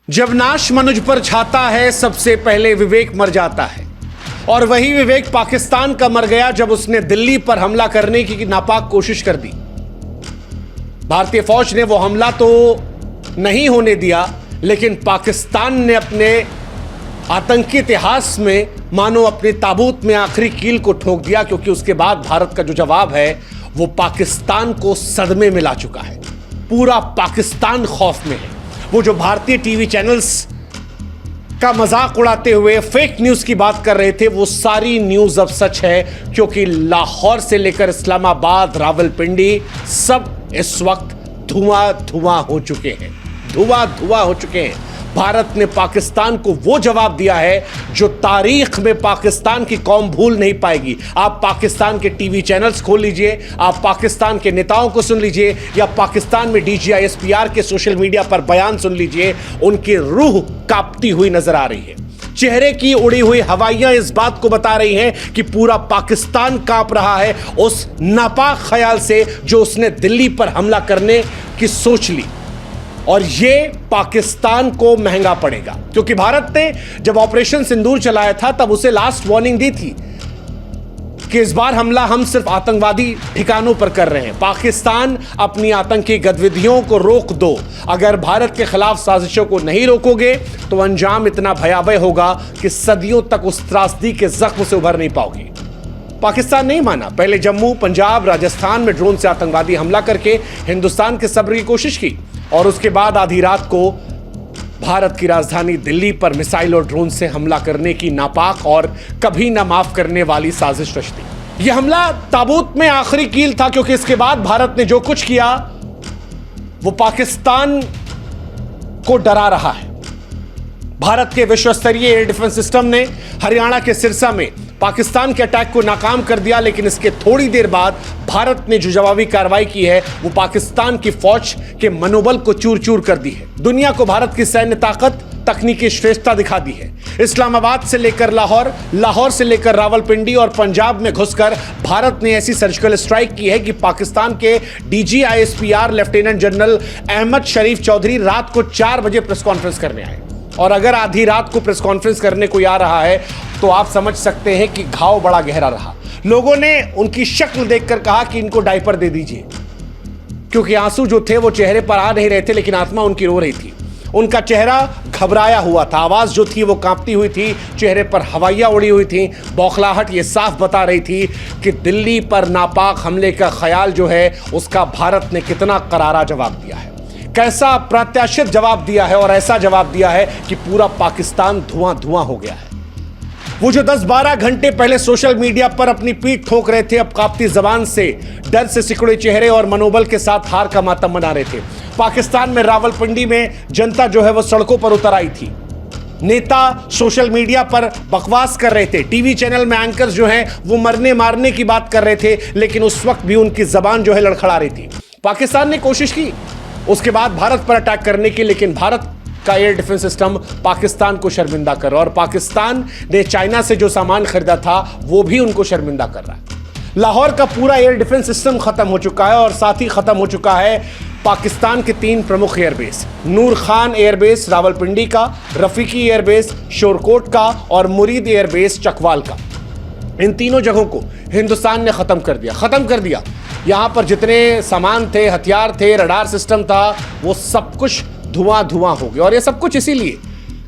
जब नाश मनुज पर छाता है सबसे पहले विवेक मर जाता है। और वही विवेक पाकिस्तान का मर गया जब उसने दिल्ली पर हमला करने की नापाक कोशिश कर दी। भारतीय फौज ने वो हमला तो नहीं होने दिया, लेकिन पाकिस्तान ने अपने आतंकी इतिहास में मानो अपने ताबूत में आखिरी कील को ठोक दिया, क्योंकि उसके बाद भारत का जो जवाब है वो पाकिस्तान को सदमे में ला चुका है। पूरा पाकिस्तान खौफ में है। वो जो भारतीय टीवी चैनल्स का मजाक उड़ाते हुए फेक न्यूज की बात कर रहे थे, वो सारी न्यूज अब सच है, क्योंकि लाहौर से लेकर इस्लामाबाद, रावलपिंडी सब इस वक्त धुआं धुआं हो चुके हैं, धुआं धुआं हो चुके हैं। भारत ने पाकिस्तान को वो जवाब दिया है जो तारीख में पाकिस्तान की कौम भूल नहीं पाएगी। आप पाकिस्तान के टीवी चैनल्स खोल लीजिए, आप पाकिस्तान के नेताओं को सुन लीजिए, या पाकिस्तान में DGISPR के सोशल मीडिया पर बयान सुन लीजिए, उनकी रूह कांपती हुई नजर आ रही है। चेहरे की उड़ी हुई हवाइयां इस बात को बता रही हैं कि पूरा पाकिस्तान कांप रहा है उस नापाक ख्याल से जो उसने दिल्ली पर हमला करने की सोच ली। और ये पाकिस्तान को महंगा पड़ेगा, क्योंकि भारत ने जब ऑपरेशन सिंदूर चलाया था तब उसे लास्ट वार्निंग दी थी कि इस बार हमला हम सिर्फ आतंकवादी ठिकानों पर कर रहे हैं। पाकिस्तान अपनी आतंकी गतिविधियों को रोक दो। अगर भारत के खिलाफ साजिशों को नहीं रोकोगे तो अंजाम इतना भयावह होगा कि सदियों तक उस त्रासदी के जख्म से उभर नहीं पाओगे। पाकिस्तान नहीं माना। पहले जम्मू, पंजाब, राजस्थान में ड्रोन से आतंकवादी हमला करके हिंदुस्तान के सब्र की कोशिश की, और उसके बाद आधी रात को भारत की राजधानी दिल्ली पर मिसाइल और ड्रोन से हमला करने की नापाक और कभी ना माफ करने वाली साजिश रच दी। यह हमला ताबूत में आखिरी कील था, क्योंकि इसके बाद भारत ने जो कुछ किया वो पाकिस्तान को डरा रहा है। भारत के विश्वस्तरीय एयर डिफेंस सिस्टम ने हरियाणा के सिरसा में पाकिस्तान के अटैक को नाकाम कर दिया, लेकिन इसके थोड़ी देर बाद भारत ने जो जवाबी कार्रवाई की है वो पाकिस्तान की फौज के मनोबल को चूर चूर कर दी है। दुनिया को भारत की सैन्य ताकत, तकनीकी श्रेष्ठता दिखा दी है। इस्लामाबाद से लेकर लाहौर, लाहौर से लेकर रावलपिंडी और पंजाब में घुसकर भारत ने ऐसी सर्जिकल स्ट्राइक की है कि पाकिस्तान के DGISPR लेफ्टिनेंट जनरल अहमद शरीफ चौधरी रात को 4 बजे प्रेस कॉन्फ्रेंस करने आए। और अगर आधी रात को प्रेस कॉन्फ्रेंस करने कोई आ रहा है तो आप समझ सकते हैं कि घाव बड़ा गहरा रहा। लोगों ने उनकी शक्ल देखकर कहा कि इनको डायपर दे दीजिए, क्योंकि आंसू जो थे वो चेहरे पर आ नहीं रहे थे, लेकिन आत्मा उनकी रो रही थी। उनका चेहरा घबराया हुआ था, आवाज जो थी वो कांपती हुई थी, चेहरे पर हवाइयां उड़ी हुई थी। बौखलाहट ये साफ बता रही थी कि दिल्ली पर नापाक हमले का ख्याल जो है उसका भारत ने कितना करारा जवाब दिया है, कैसा अप्रत्याशित जवाब दिया है, और ऐसा जवाब दिया है कि पूरा पाकिस्तान धुआं धुआं हो गया है। वो जो 10-12 घंटे पहले सोशल मीडिया पर अपनी पीठ ठोक रहे थे, अब कांपती जबान से, डर से सिकुड़े चेहरे और मनोबल के साथ हार का मातम मना रहे थे। पाकिस्तान में रावलपिंडी में जनता जो है वो सड़कों पर उतर आई थी। नेता सोशल मीडिया पर बकवास कर रहे थे, टीवी चैनल में एंकर्स जो हैं वो मरने मारने की बात कर रहे थे, लेकिन उस वक्त भी उनकी जबान जो है लड़खड़ा रही थी। पाकिस्तान ने कोशिश की उसके बाद भारत पर अटैक करने की, लेकिन भारत का एयर डिफेंस सिस्टम पाकिस्तान को शर्मिंदा कर रहा है, और पाकिस्तान ने चाइना से जो सामान खरीदा था वो भी उनको शर्मिंदा कर रहा है। लाहौर का पूरा एयर डिफेंस सिस्टम खत्म हो चुका है, और साथ ही खत्म हो चुका है पाकिस्तान के 3 प्रमुख एयरबेस, नूर खान एयरबेस रावलपिंडी का, रफीकी एयरबेस शोरकोट का, और मुरीद एयरबेस चकवाल का। इन तीनों जगहों को हिंदुस्तान ने खत्म कर दिया। यहां पर जितने सामान थे, हथियार थे, रडार सिस्टम था, वो सब कुछ धुआं धुआं हो गया। और ये सब कुछ इसीलिए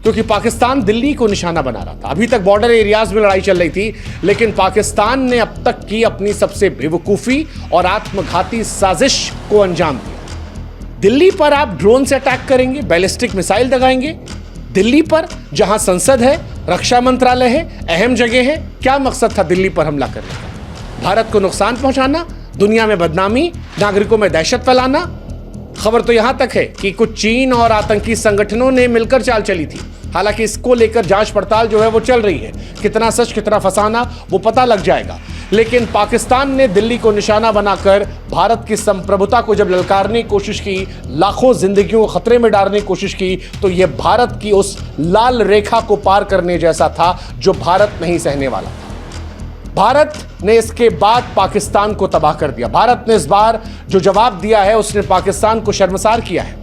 क्योंकि पाकिस्तान दिल्ली को निशाना बना रहा था। अभी तक बॉर्डर एरियाज में लड़ाई चल रही थी, लेकिन पाकिस्तान ने अब तक की अपनी सबसे बेवकूफ़ी और आत्मघाती साजिश को अंजाम दिया। दिल्ली पर आप ड्रोन से अटैक करेंगे, बैलिस्टिक मिसाइल दगाएंगे, दिल्ली पर जहां संसद है, रक्षा मंत्रालय है, अहम जगह है। क्या मकसद था दिल्ली पर हमला करने का? भारत को नुकसान पहुंचाना, दुनिया में बदनामी, नागरिकों में दहशत फैलाना। खबर तो यहां तक है कि कुछ चीन और आतंकी संगठनों ने मिलकर चाल चली थी। हालांकि इसको लेकर जांच पड़ताल जो है वो चल रही है, कितना सच कितना फसाना वो पता लग जाएगा। लेकिन पाकिस्तान ने दिल्ली को निशाना बनाकर भारत की संप्रभुता को जब ललकारने की कोशिश की, लाखों जिंदगियों को खतरे में डालने की कोशिश की, तो यह भारत की उस लाल रेखा को पार करने जैसा था जो भारत नहीं सहने वाला था। भारत ने इसके बाद पाकिस्तान को तबाह कर दिया। भारत ने इस बार जो जवाब दिया है उसने पाकिस्तान को शर्मसार किया है।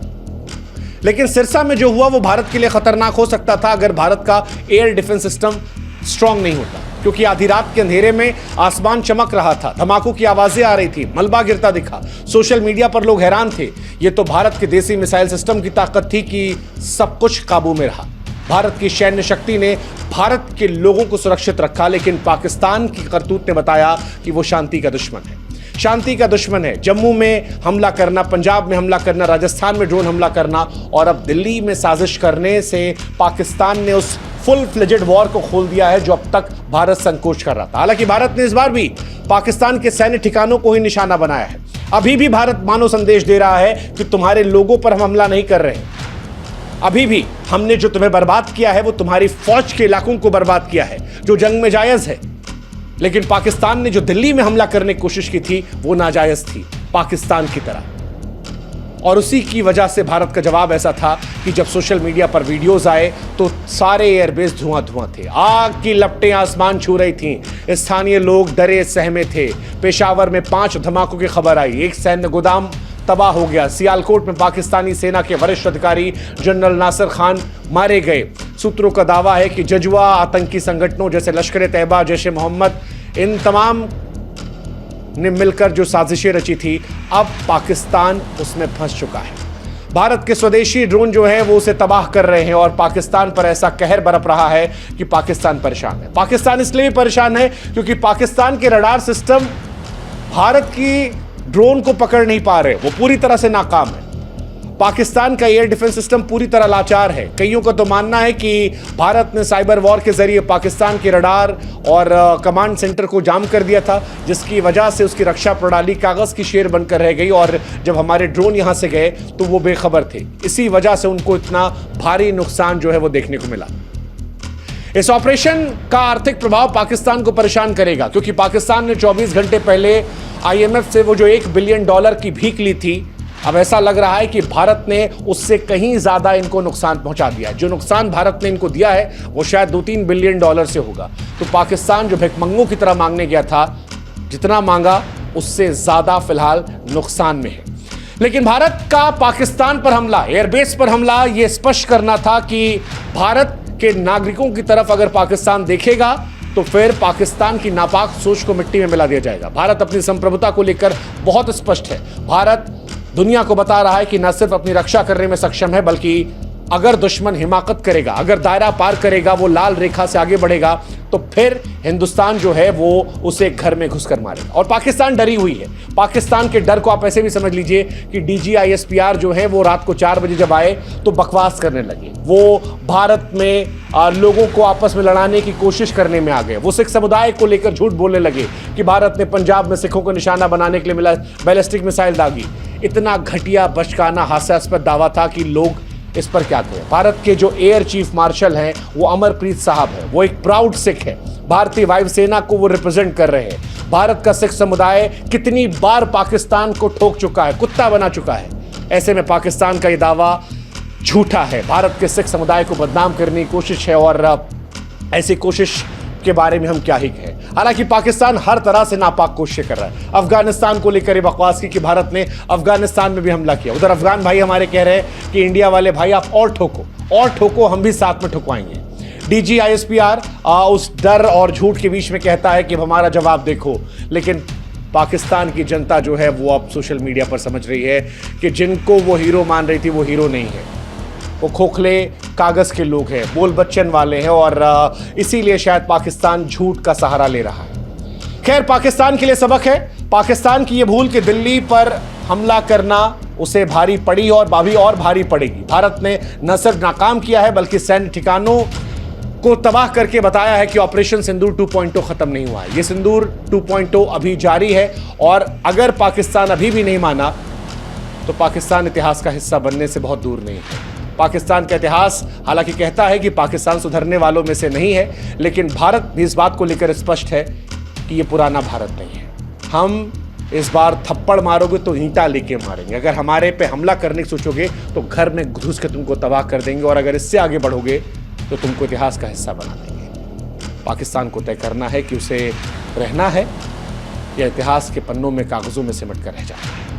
लेकिन सिरसा में जो हुआ वो भारत के लिए खतरनाक हो सकता था अगर भारत का एयर डिफेंस सिस्टम स्ट्रांग नहीं होता, क्योंकि आधी रात के अंधेरे में आसमान चमक रहा था, धमाकों की आवाजें आ रही थी, मलबा गिरता दिखा। सोशल मीडिया पर लोग हैरान थे। ये तो भारत के देसी मिसाइल सिस्टम की ताकत थी कि सब कुछ काबू में रहा। भारत की सैन्य शक्ति ने भारत के लोगों को सुरक्षित रखा, लेकिन पाकिस्तान की करतूत ने बताया कि वो शांति का दुश्मन है। शांति का दुश्मन है। जम्मू में हमला करना, पंजाब में हमला करना, राजस्थान में ड्रोन हमला करना और अब दिल्ली में साजिश करने से पाकिस्तान ने उस फुल फ्लेजेड वॉर को खोल दिया है जो अब तक भारत संकोच कर रहा था। हालांकि भारत ने इस बार भी पाकिस्तान के सैन्य ठिकानों को ही निशाना बनाया है। अभी भी भारत मानो संदेश दे रहा है कि तुम्हारे लोगों पर हम हमला नहीं कर रहे। अभी भी हमने जो तुम्हें बर्बाद किया है वो तुम्हारी फौज के इलाकों को बर्बाद किया है जो जंग में जायज है। लेकिन पाकिस्तान ने जो दिल्ली में हमला करने की कोशिश की थी वो नाजायज थी, पाकिस्तान की तरह। और उसी की वजह से भारत का जवाब ऐसा था कि जब सोशल मीडिया पर वीडियोस आए तो सारे एयरबेस धुआं धुआं थे, आग की लपटें आसमान छू रही थीं। स्थानीय लोग डरे सहमे थे। पेशावर में 5 धमाकों की खबर आई, एक सैन्य गोदाम तबाह हो गया। सियालकोट में पाकिस्तानी सेना के वरिष्ठ अधिकारी जनरल नासिर खान मारे गए। सूत्रों का दावा है कि जजुआ आतंकी संगठनों जैसे लश्कर तैयबा, जैश ए मोहम्मद, इन तमाम ने मिलकर जो साजिशें रची थी, अब पाकिस्तान उसमें फंस चुका है। भारत के स्वदेशी ड्रोन जो है वो उसे तबाह कर रहे हैं और पाकिस्तान पर ऐसा कहर बरप रहा है कि पाकिस्तान परेशान है। पाकिस्तान इसलिए भी परेशान है क्योंकि पाकिस्तान के रडार सिस्टम भारत की ड्रोन को पकड़ नहीं पा रहे, वो पूरी तरह से नाकाम है। पाकिस्तान का एयर डिफेंस सिस्टम पूरी तरह लाचार है। कईयों का तो मानना है कि भारत ने साइबर वॉर के जरिए पाकिस्तान के रडार और कमांड सेंटर को जाम कर दिया था, जिसकी वजह से उसकी रक्षा प्रणाली कागज की शेर बनकर रह गई और जब हमारे ड्रोन यहां से गए तो वो बेखबर थे। इसी वजह से उनको इतना भारी नुकसान जो है वो देखने को मिला। इस ऑपरेशन का आर्थिक प्रभाव पाकिस्तान को परेशान करेगा, क्योंकि पाकिस्तान ने 24 घंटे पहले IMF से वो जो $1 बिलियन की भीख ली थी, अब ऐसा लग रहा है कि भारत ने उससे कहीं ज्यादा इनको नुकसान पहुंचा दिया है। जो नुकसान भारत ने इनको दिया है वो शायद $2-3 बिलियन से होगा। तो पाकिस्तान जो भिखमंगों की तरह मांगने गया था, जितना मांगा उससे ज्यादा फिलहाल नुकसान में है। लेकिन भारत का पाकिस्तान पर हमला, एयरबेस पर हमला, यह स्पष्ट करना था कि भारत के नागरिकों की तरफ अगर पाकिस्तान देखेगा तो फिर पाकिस्तान की नापाक सोच को मिट्टी में मिला दिया जाएगा। भारत अपनी संप्रभुता को लेकर बहुत स्पष्ट है। भारत दुनिया को बता रहा है कि न सिर्फ अपनी रक्षा करने में सक्षम है, बल्कि अगर दुश्मन हिमाकत करेगा, अगर दायरा पार करेगा, वो लाल रेखा से आगे बढ़ेगा, तो फिर हिंदुस्तान जो है वो उसे घर में घुसकर मारेगा। और पाकिस्तान डरी हुई है। पाकिस्तान के डर को आप ऐसे भी समझ लीजिए कि DGISPR जो है वो रात को 4 बजे जब आए तो बकवास करने लगे। वो भारत में लोगों को आपस में लड़ाने की कोशिश करने में आ गए। वो सिख समुदाय को लेकर झूठ बोलने लगे कि भारत ने पंजाब में सिखों को निशाना बनाने के लिए बैलिस्टिक मिसाइल दागी। इतना घटिया, बचकाना, हास्यास्पद दावा था कि लोग इस पर क्या कहें। भारत के जो एयर चीफ मार्शल हैं वो अमरप्रीत साहब हैं। वो एक प्राउड सिख है। भारतीय वायुसेना को वो रिप्रेजेंट कर रहे हैं। भारत का सिख समुदाय कितनी बार पाकिस्तान को ठोक चुका है, कुत्ता बना चुका है। ऐसे में पाकिस्तान का ये दावा झूठा है। भारत के सिख समुदाय को बदनाम करने की कोशिश है और ऐसी कोशिश के बारे में हम क्या ही कहें। हालांकि पाकिस्तान हर तरह से नापाक कोशिश कर रहा है। अफगानिस्तान को लेकर बकवास की कि भारत ने अफगानिस्तान में भी हमला किया। उधर अफगान भाई हमारे कह रहे हैं कि इंडिया वाले भाई आप और ठोको, हम भी साथ में ठुकवाएंगे। DGISPR उस डर और झूठ के बीच में कहता है कि हमारा जवाब देखो, लेकिन पाकिस्तान की जनता जो है वो अब सोशल मीडिया पर समझ रही है कि जिनको वो हीरो मान रही थी वो हीरो नहीं है, वो खोखले कागज के लोग हैं, बोल बच्चन वाले हैं और इसीलिए शायद पाकिस्तान झूठ का सहारा ले रहा है। खैर, पाकिस्तान के लिए सबक है। पाकिस्तान की ये भूल कि दिल्ली पर हमला करना उसे भारी पड़ी और भारी पड़ेगी। भारत ने न सिर्फ नाकाम किया है बल्कि सैन्य ठिकानों को तबाह करके बताया है कि ऑपरेशन सिंदूर 2.0 खत्म नहीं हुआ है। ये सिंदूर 2.0 अभी जारी है और अगर पाकिस्तान अभी भी नहीं माना तो पाकिस्तान इतिहास का हिस्सा बनने से बहुत दूर नहीं है। पाकिस्तान का इतिहास हालांकि कहता है कि पाकिस्तान सुधरने वालों में से नहीं है, लेकिन भारत भी इस बात को लेकर स्पष्ट है कि ये पुराना भारत नहीं है। हम इस बार थप्पड़ मारोगे तो ईंटा लेके मारेंगे। अगर हमारे पे हमला करने की सोचोगे तो घर में घुस के तुमको तबाह कर देंगे और अगर इससे आगे बढ़ोगे तो तुमको इतिहास का हिस्सा बना देंगे। पाकिस्तान को तय करना है कि उसे रहना है या इतिहास के पन्नों में, कागजों में सिमट कर रह जाना है।